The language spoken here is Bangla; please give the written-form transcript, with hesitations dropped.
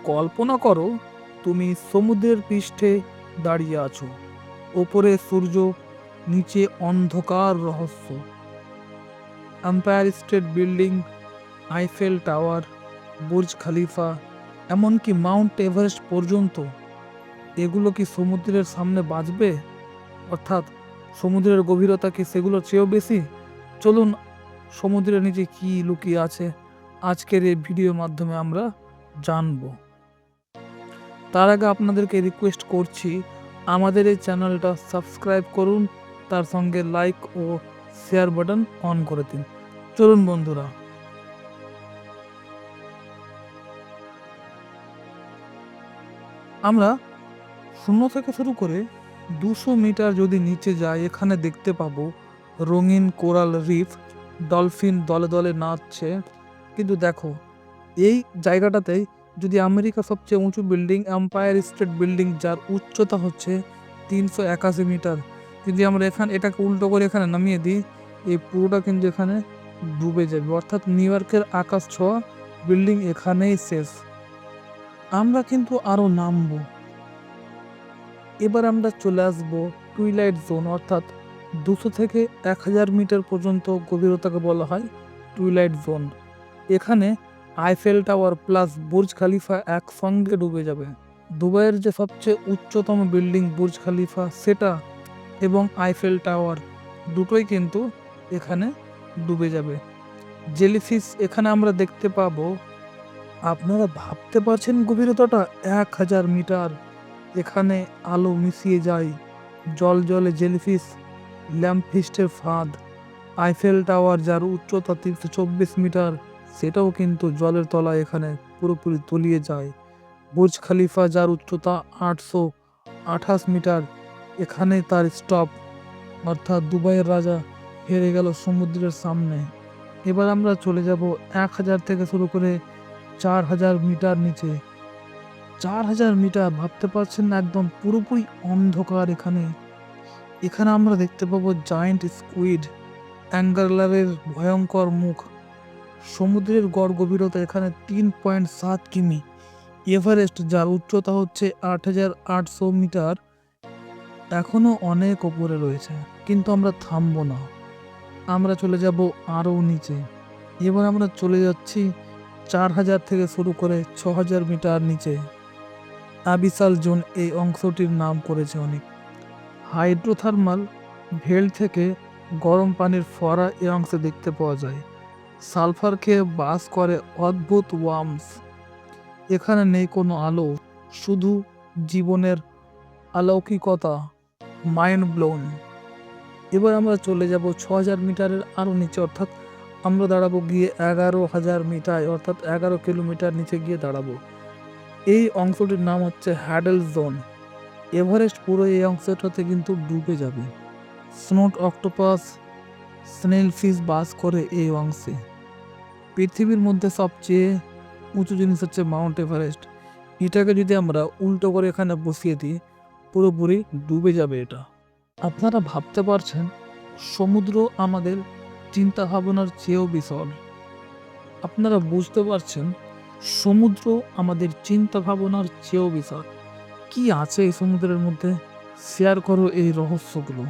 কল্পনা করো তুমি সমুদ্রের পৃষ্ঠে দাঁড়িয়ে আছো, ওপরে সূর্য, নিচে অন্ধকার রহস্য। Empire state building, Eiffel tower, Burj খালিফা, এমনকি মাউন্ট এভারেস্ট পর্যন্ত, এগুলো কি সমুদ্রের সামনে বাঁচবে? অর্থাৎ সমুদ্রের গভীরতা কি সেগুলোর চেয়েও বেশি? চলুন সমুদ্রের নিচে কি লুকিয়ে আছে আজকের এই ভিডিওর মাধ্যমে আমরা জানব। তার আগে আপনাদেরকে রিকোয়েস্ট করছি, আমাদের এই চ্যানেলটা সাবস্ক্রাইব করুন, তার সঙ্গে লাইক ও শেয়ার বাটন অন করে দিন। চলুন বন্ধুরা, আমরা 0 থেকে শুরু করে 200 মিটার যদি নিচে যাই, এখানে দেখতে পাবো রঙিন কোরাল রিফ, ডলফিন দলে দলে নাচছে। কিন্তু দেখো, এই জায়গাটাতেই যদি আমেরিকা সবচেয়ে উঁচু বিল্ডিং এম্পায়ার স্টেট বিল্ডিং, যার উচ্চতা হচ্ছে 381 মিটার, যদি আমরা এটাকে উল্টো করে এখানে নামিয়ে দিই, এই পুরোটা কিন্তু এখানে ডুবে যাবে। অর্থাৎ নিউ ইয়র্কের আকাশ ছোঁয়া বিল্ডিং এখানেই শেষ। আমরা কিন্তু আরও নামবো। এবার আমরা চলে আসবো টুইলাইট জোন, অর্থাৎ 200 থেকে 1000 মিটার পর্যন্ত গভীরতাকে বলা হয় টুইলাইট জোন। এখানে আইফেল টাওয়ার প্লাস বুর্জ খালিফা একসঙ্গে ডুবে যাবে। দুবাইয়ের যে সবচেয়ে উচ্চতম বিল্ডিং বুর্জ খালিফা, সেটা এবং আইফেল টাওয়ার দুটোই কিন্তু এখানে ডুবে যাবে। জেলিফিশ এখানে আমরা দেখতে পাবো। আপনারা ভাবতে পারছেন গভীরতাটা 1000 মিটার। এখানে আলো মিশিয়ে যায়, জল জলে জেলিফিশ, ল্যাম্পফিস্টের ফাঁদ। আইফেল টাওয়ার যার উচ্চতা 324 মিটার, সেটাও কিন্তু জলের তলায় এখানে পুরোপুরি তলিয়ে যায়। বুর্জ খালিফা যার উচ্চতা 828 মিটার, এখানে তার স্টপ, অর্থাৎ দুবাইয়ের রাজা হেরে গেল সমুদ্রের সামনে। এবার আমরা চলে যাব 1000 থেকে শুরু করে 4000 মিটার নিচে। 4000 মিটার, ভাবতে পারছেন না, একদম পুরোপুরি অন্ধকার। এখানে আমরা দেখতে পাবো জায়েন্ট স্কুইড, অ্যাঙ্গারলারের ভয়ঙ্কর মুখ। সমুদ্রের গড় গভীরতা এখানে 3.7 কিমি। এভারেস্ট যার উচ্চতা হচ্ছে 8800 মিটার, এখনো অনেক ওপরে রয়েছে, কিন্তু আমরা থামবো না। আমরা চলে যাব আরও নিচে। এবার আমরা চলে যাচ্ছি 4000 থেকে শুরু করে 6000 মিটার নিচে। আবিসাল জোন এই অংশটির নাম করেছে অনেক। হাইড্রোথার্মাল ভেল্ট থেকে গরম পানির ফোয়ারা এ অংশে দেখতে পাওয়া যায়। সালফার খেয়ে বাস করে অদ্ভুত ওয়ার্মস। এখানে নেই কোনো আলো, শুধু জীবনের অলৌকিকতা। Mind blown. এবার আমরা চলে যাব 6000 মিটারের আরও নিচে, অর্থাৎ আমরা দাঁড়াবো গিয়ে 11000 মিটার, অর্থাৎ 11 কিলোমিটার নিচে গিয়ে দাঁড়াবো। এই অংশটির নাম হচ্ছে হ্যাডেল জোন। এভারেস্ট পুরো এই অংশটাতে কিন্তু ডুবে যাবে। স্নোট অক্টোপাস, স্নেল ফিশ বাস করে এই অংশে। পৃথিবীর মধ্যে সবচেয়ে উঁচু জিনিস হচ্ছে মাউন্ট এভারেস্ট। এটাকে যদি আমরা উল্টো করে এখানে বসিয়ে দিই, পুরোপুরি ডুবে যাবে এটা। আপনারা ভাবতে পারছেন সমুদ্র আমাদের চিন্তা ভাবনার চেয়েও বিশাল। আপনারা বুঝতে পারছেন সমুদ্র আমাদের চিন্তা ভাবনার চেয়েও বিশাল। কি আছে এই সমুদ্রের মধ্যে? শেয়ার করো এই রহস্যগুলো।